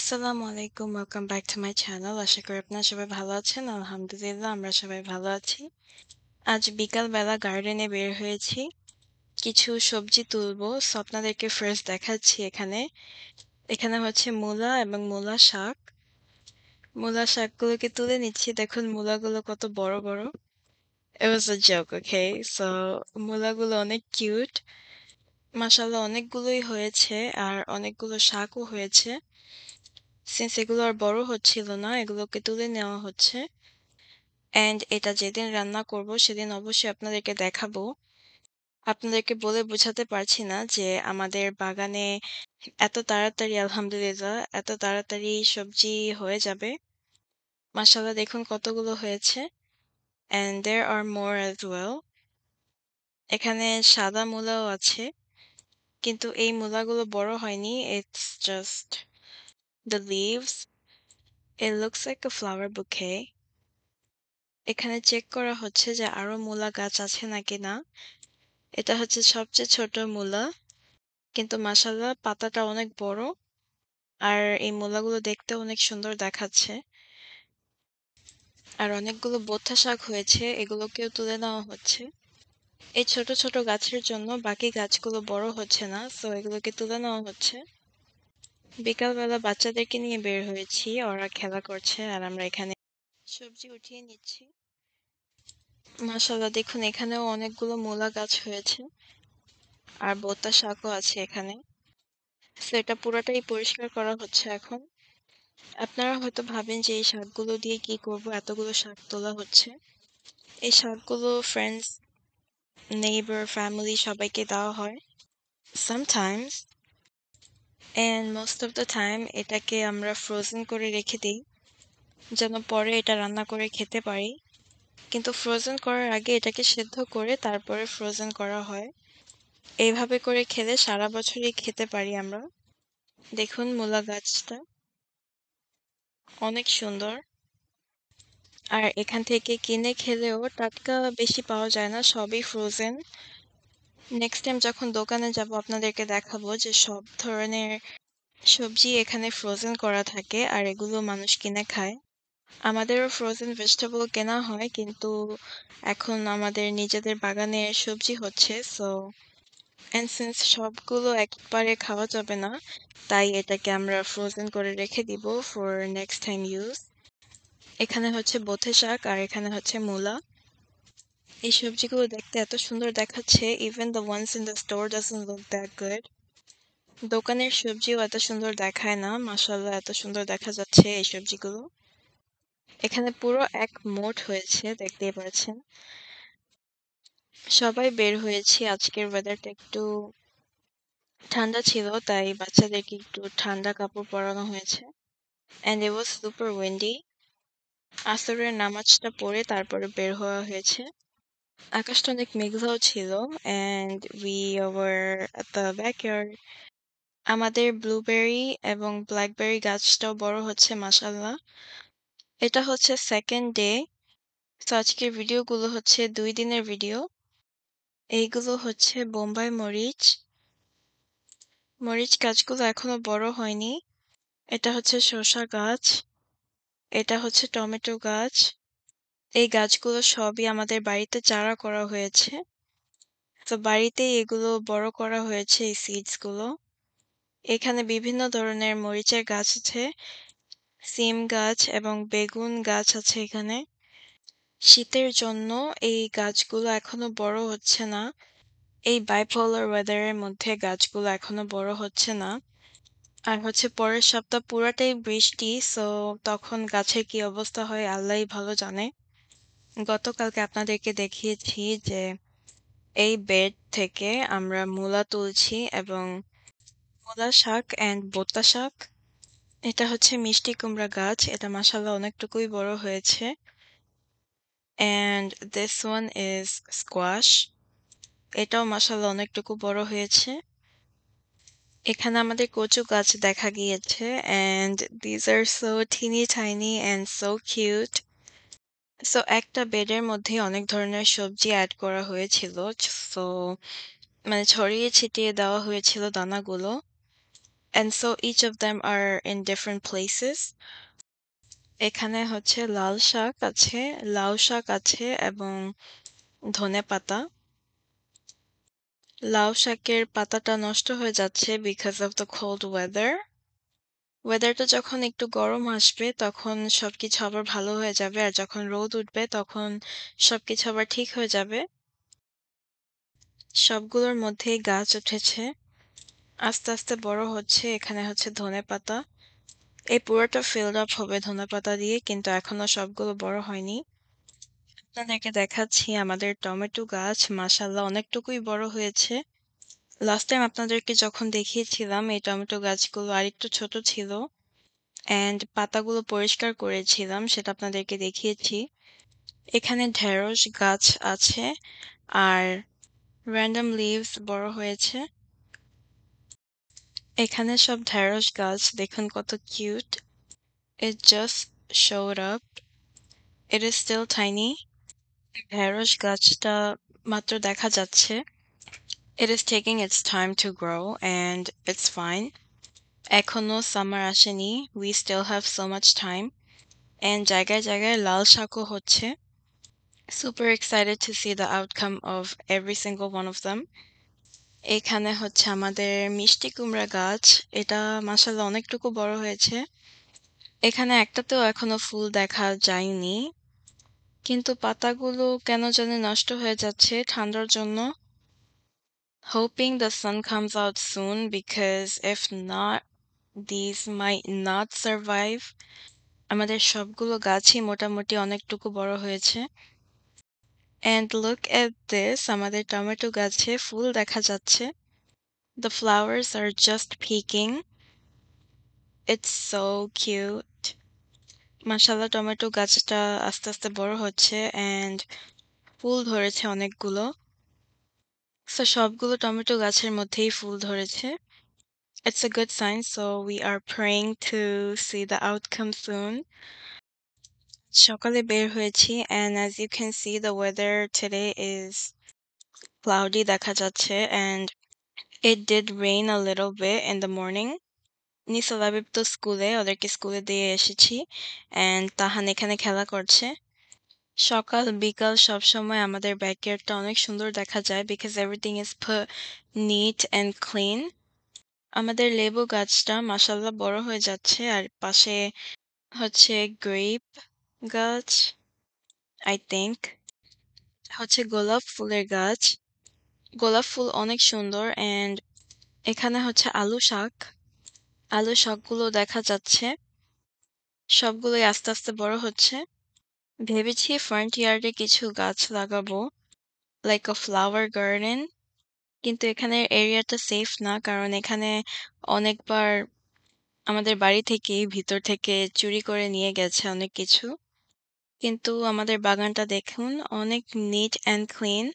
আসসালামু আলাইকুম। Welcome back to my channel. আশা করি আপনারা সবাই ভালো আছেন। আলহামদুলিল্লাহ আমরা সবাই ভালো আছি। আজ বিকালবেলা গার্ডেনে বের হয়েছি। কিছু সবজি তুলবো। সো আপনাদেরকে ফার্স্ট দেখাচ্ছি এখানে। এখানে হচ্ছে মূলা এবং মূলা শাক। মূলা শাকগুলোকে তুলে নিচ্ছি। দেখুন মূলাগুলো কত বড় বড়। It was a joke, okay? So মূলাগুলো অনেক কিউট। মাশাআল্লাহ অনেকগুলোই হয়েছে আর অনেকগুলো শাকও হয়েছে। সিন্স এগুলো আর বড় হচ্ছিল না, এগুলোকে তুলে নেওয়া হচ্ছে। অ্যান্ড এটা যেদিন রান্না করব সেদিন অবশ্যই আপনাদেরকে দেখাবো। আপনাদেরকে বলে বোঝাতে পারছি না যে আমাদের বাগানে এত তাড়াতাড়ি আলহামদুলিল্লাহ এত তাড়াতাড়ি সবজি হয়ে যাবে। মাশাআল্লাহ দেখুন কতগুলো হয়েছে। And there are more as well. এখানে সাদা মূলাও আছে। কিন্তু এই মূলাগুলো বড় হয়নি। It's just the leaves. It looks like a flower bouquet. এখানে চেক করা হচ্ছে যে আরো মূলা গাছ আছে নাকি না। এটা হচ্ছে সবচেয়ে ছোট মূলা। কিন্তু মাশাআল্লাহ পাতাটা অনেক বড়। আর এই মূলাগুলো দেখতেও অনেক সুন্দর দেখাচ্ছে। আর অনেকগুলো বথা শাক হয়েছে, এগুলোকেও তুলে নেওয়া হচ্ছে। এই ছোট ছোট গাছের জন্য বাকি গাছগুলো বড় হচ্ছে না, সো এগুলোকে তুলে নেওয়া হচ্ছে। বিকালবেলা বাচ্চাদেরকে নিয়ে বের হয়েছি, ওরা খেলা করছে আর আমরা এখানে সবজি উঠিয়ে নিচ্ছি। মাশাআল্লাহ দেখুন এখানেও অনেকগুলো মূলা গাছ হয়েছে আর বথা শাকও আছে এখানে। সো এটা পুরোটাই পরিষ্কার করা হচ্ছে এখন। আপনারা হয়তো ভাবেন যে এই শাকগুলো দিয়ে কি করব, এতগুলো শাক তোলা হচ্ছে। এই শাকগুলো ফ্রেন্ডস, নেইবার, ফ্যামিলি সবাইকে দেওয়া হয় sometimes, and most of the time এটাকে আমরা ফ্রোজেন করে রেখে দিই যেন পরে এটা রান্না করে খেতে পারি। কিন্তু ফ্রোজেন করার আগে এটাকে সেদ্ধ করে তারপরে ফ্রোজেন করা হয়। এইভাবে করে খেলে সারা বছরই খেতে পারি আমরা। দেখুন মূলা গাছটা অনেক সুন্দর। আর এখান থেকে কিনে খেলেও টাটকা বেশি পাওয়া যায় না, সবই ফ্রোজেন। নেক্সট টাইম যখন দোকানে যাব আপনাদেরকে দেখাবো যে সব ধরনের সবজি এখানে ফ্রোজেন করা থাকে আর এগুলো মানুষ কিনে খায়। আমাদেরও ফ্রোজেন ভেজিটেবল কেনা হয়, কিন্তু এখন আমাদের নিজেদের বাগানে সবজি হচ্ছে, সো এন্ড সিন্স সবগুলো একবারে খাওয়া যাবে না, তাই এটাকে আমরা ফ্রোজেন করে রেখে দিব ফর নেক্সট টাইম ইউজ। এখানে হচ্ছে বোথে শাক আর এখানে হচ্ছে মূলা। এই সবজিগুলো দেখতে এত সুন্দর দেখাচ্ছে, even the ones in the store doesn't look that good. দোকানের সবজিও এত সুন্দর দেখায় না, মাশাআল্লাহ এত সুন্দর দেখা যাচ্ছে এই সবজিগুলো। এখানে পুরো এক মোট হয়েছে, দেখতেই পাচ্ছেন। সবাই বের হয়েছি, আজকের ওয়েদারটা একটু ঠান্ডা ছিল, তাই বাচ্চাদেরকে একটু ঠান্ডা কাপড় পরানো হয়েছে। And it was super windy. আসরের নামাজটা পড়ে তারপরে বের হওয়া হয়েছে। আকাশটা অনেক মেঘলাও ছিল, and we were at the backyard. আমাদের ব্লুবেরি এবং ব্ল্যাকবেরি গাছটাও বড় হচ্ছে মাশাআল্লাহ। এটা হচ্ছে সেকেন্ড ডে। তো আজকের ভিডিওগুলো হচ্ছে 2 দিনের ভিডিও। এইগুলো হচ্ছে বোম্বাই মরিচ। মরিচ গাছগুলো এখনো বড় হয়নি। এটা হচ্ছে শসা গাছ। এটা হচ্ছে টমেটো গাছ। এই গাছগুলো সবই আমাদের বাড়িতে চারা করা হয়েছে। তো বাড়িতেই এগুলো বড় করা হয়েছে এই সিডস গুলো। এখানে বিভিন্ন ধরনের মরিচের গাছ আছে, সিম গাছ এবং বেগুন গাছ আছে এখানে। শীতের জন্য এই গাছগুলো এখনো বড় হচ্ছে না। এই বাইপোলার ওয়েদারের মধ্যে গাছগুলো এখনো বড় হচ্ছে না। আর হচ্ছে পরের সপ্তাহ পুরাটাই বৃষ্টি, সো তখন গাছের কি অবস্থা হয় আল্লাহই ভালো জানে। গতকালকে আপনাদেরকে দেখিয়েছি যে এই বেড থেকে আমরা মূলা তুলছি এবং মূলা শাক এন্ড বোতা শাক। এটা হচ্ছে মিষ্টি কুমড়া গাছ, এটা মাশাআল্লাহ অনেকটুকুই বড় হয়েছে। and this one is squash. এটাও মাশাআল্লাহ অনেকটুকু বড় হয়েছে। এখানে আমাদের কচু গাছ দেখা গিয়েছে, and these are so teeny tiny and so cute. So একটা বেডের মধ্যে অনেক ধরনের সবজি অ্যাড করা হয়েছিল, সো মানে ছড়িয়ে ছিটিয়ে দেওয়া হয়েছিল দানাগুলো। and so each of them are in different places. এখানে হচ্ছে লাল শাক আছে, লাউ শাক আছে এবং ধনেপাতা। লাউ শাকের পাতাটা নষ্ট হয়ে যাচ্ছে because of the cold weather. ওয়েদারটা যখন একটু গরম আসবে তখন সবকিছু আবার ভালো হয়ে যাবে, আর যখন রোদ উঠবে তখন সবকিছু আবার ঠিক হয়ে যাবে। সবগুলোর মধ্যেই গাছ উঠেছে, আস্তে আস্তে বড় হচ্ছে। এখানে হচ্ছে ধনেপাতা, এই পুরোটা ফিলড আপ হবে ধনেপাতা দিয়ে, কিন্তু এখনো সবগুলো বড় হয়নি। আপনাদেরকে দেখাচ্ছি আমাদের টমেটো গাছ, মাশাআল্লাহ অনেকটুকুই বড় হয়েছে। লাস্ট টাইম আপনাদেরকে যখন দেখিয়েছিলাম এই টমেটো গাছগুলো আরেকটু ছোট ছিল, অ্যান্ড পাতাগুলো পরিষ্কার করেছিলাম, সেটা আপনাদেরকে দেখিয়েছি। এখানে ঢেঁড়স গাছ আছে আর র্যান্ডম লিভস বড় হয়েছে। এখানে সব ঢেঁড়স গাছ, দেখুন কত cute. It just showed up. It is still tiny. ঢেঁড়স গাছটা মাত্র দেখা যাচ্ছে। It is taking its time to grow and it's fine. এখনো সামার আসেনি. We still have so much time. And জায়গায় জায়গায় লাল শাকও হচ্ছে। Super excited to see the outcome of every single one of them. এখানে হচ্ছে আমাদের মিষ্টি কুমড়া গাছ, এটা মাশাআল্লাহ অনেকটুকু বড় হয়েছে। এখানে একটাতেও এখনো ফুল দেখা যায়নি, কিন্তু পাতাগুলো কেন জানি নষ্ট হয়ে যাচ্ছে ঠান্ডার জন্য। Hoping the sun comes out soon because if not, these might not survive. আমাদের সবগুলো গাছই মোটামুটি অনেকটুকু বড় হয়েছে। And look at this, আমাদের টমেটো গাছে ফুল দেখা যাচ্ছে। The flowers are just peeking. It's so cute. মাশাআল্লাহ টমেটো গাছটা আস্তে আস্তে বড় হচ্ছে and ফুল ধরেছে অনেকগুলো। So সবগুলো টমেটো গাছের মধ্যেই ফুল ধরেছে। It's a good sign, so we are praying to see the outcome soon. সকালে বের হয়েছি and as you can see the weather today is cloudy দেখা যাচ্ছে, and it did rain a little bit in the morning. নিসা লাবিব তো স্কুলে, ওদেরকে স্কুলে দিয়ে এসেছি and তাহান এখানে খেলা করছে। সকাল বিকাল সবসময় আমাদের ব্যাকইয়ার্ডটা অনেক সুন্দর দেখা যায় because everything is put neat and clean. আমাদের লেবু গাছটা মাশাআল্লাহ বড় হয়ে যাচ্ছে, আর পাশে হচ্ছে গ্রেপ গাছ, I think হচ্ছে গোলাপ ফুলের গাছ। গোলাপ ফুল অনেক সুন্দর, and এখানে হচ্ছে আলু শাক, আলু শাকগুলো দেখা যাচ্ছে সবগুলোই আস্তে আস্তে বড় হচ্ছে। ভেবেছি ফ্রন্ট ইয়ার্ডে কিছু গাছ লাগাবো, লাইক আ ফ্লাওয়ার গার্ডেন, কিন্তু এখানে এরিয়াটা সেফ না, কারণ এখানে অনেকবার আমাদের বাড়ি থেকেই ভিতর থেকে চুরি করে নিয়ে গেছে অনেক কিছু। কিন্তু আমাদের বাগানটা দেখুন অনেক নিট অ্যান্ড ক্লিন।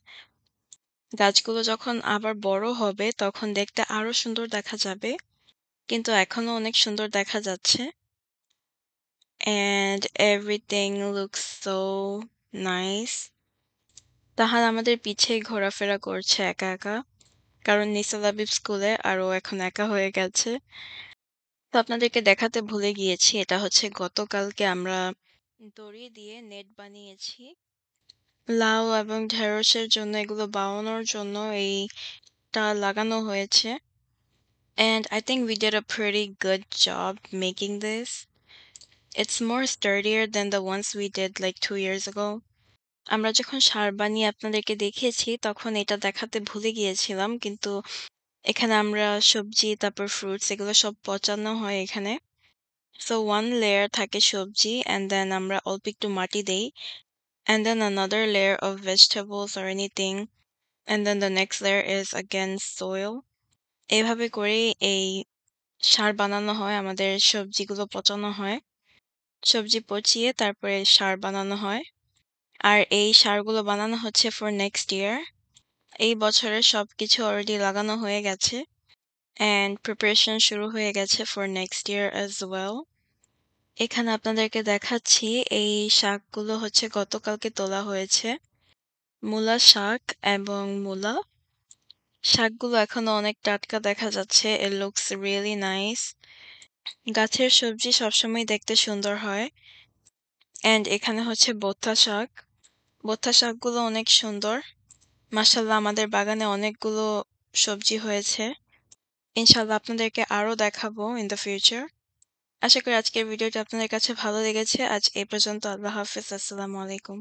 গাছগুলো যখন আবার বড় হবে তখন দেখতে আরো সুন্দর দেখা যাবে, কিন্তু এখনো অনেক সুন্দর দেখা যাচ্ছে। And everything looks so nice. তাহার আমাদের পিছেই ঘোরাফেরা করছে একা একা, কারণ নিসা লাবিব স্কুলে আর ও এখন একা হয়ে গেছে। তো আপনাদেরকে দেখাতে ভুলে গিয়েছি, এটা হচ্ছে গতকালকে আমরা দড়ি দিয়ে নেট বানিয়েছি লাউ এবং ঢেঁড়সের জন্য, এগুলো বানানোর জন্য এইটা লাগানো হয়েছে। And I think we did a pretty good job making this. It's more sturdier than the ones we did like 2 years ago. আমরা যখন সার বানিয়ে আপনাদেরকে দেখিয়েছি তখন এটা দেখাতে ভুলে গিয়েছিলাম, কিন্তু এখানে আমরা সবজি তারপর ফ্রুটস এগুলো সব পচানো হয় এখানে। So one layer থাকে সবজি, and then আমরা অল্প একটু মাটি দেই, and then another layer of vegetables or anything, and then the next layer is again soil. এভাবে করে এই সার বানানো হয়, আমাদের সবজিগুলো পচানো হয়, সবজি পচিয়ে তারপরে সার বানানো হয়। আর এই সারগুলো বানানো হচ্ছে for next year. এই বছরের সবকিছু অলরেডি লাগানো হয়ে গেছে and preparation শুরু হয়ে গেছে for next year as well. এখানে আপনাদেরকে দেখাচ্ছি এই শাকগুলো হচ্ছে গতকালকে তোলা হয়েছে, মূলা শাক এবং মূলা। শাকগুলো এখনো অনেক টাটকা দেখা যাচ্ছে। It looks really nice. গাছের সবজি সবসময় দেখতে সুন্দর হয়। অ্যান্ড এখানে হচ্ছে বথ্যা শাক। বথ্যা শাকগুলো অনেক সুন্দর। মাশাআল্লাহ আমাদের বাগানে অনেকগুলো সবজি হয়েছে। ইনশাআল্লাহ আপনাদেরকে আরো দেখাবো in the future. আশা করি আজকের ভিডিওটি আপনাদের কাছে ভালো লেগেছে। আজ এই পর্যন্ত। আল্লাহ হাফেজ। আসসালামু আলাইকুম।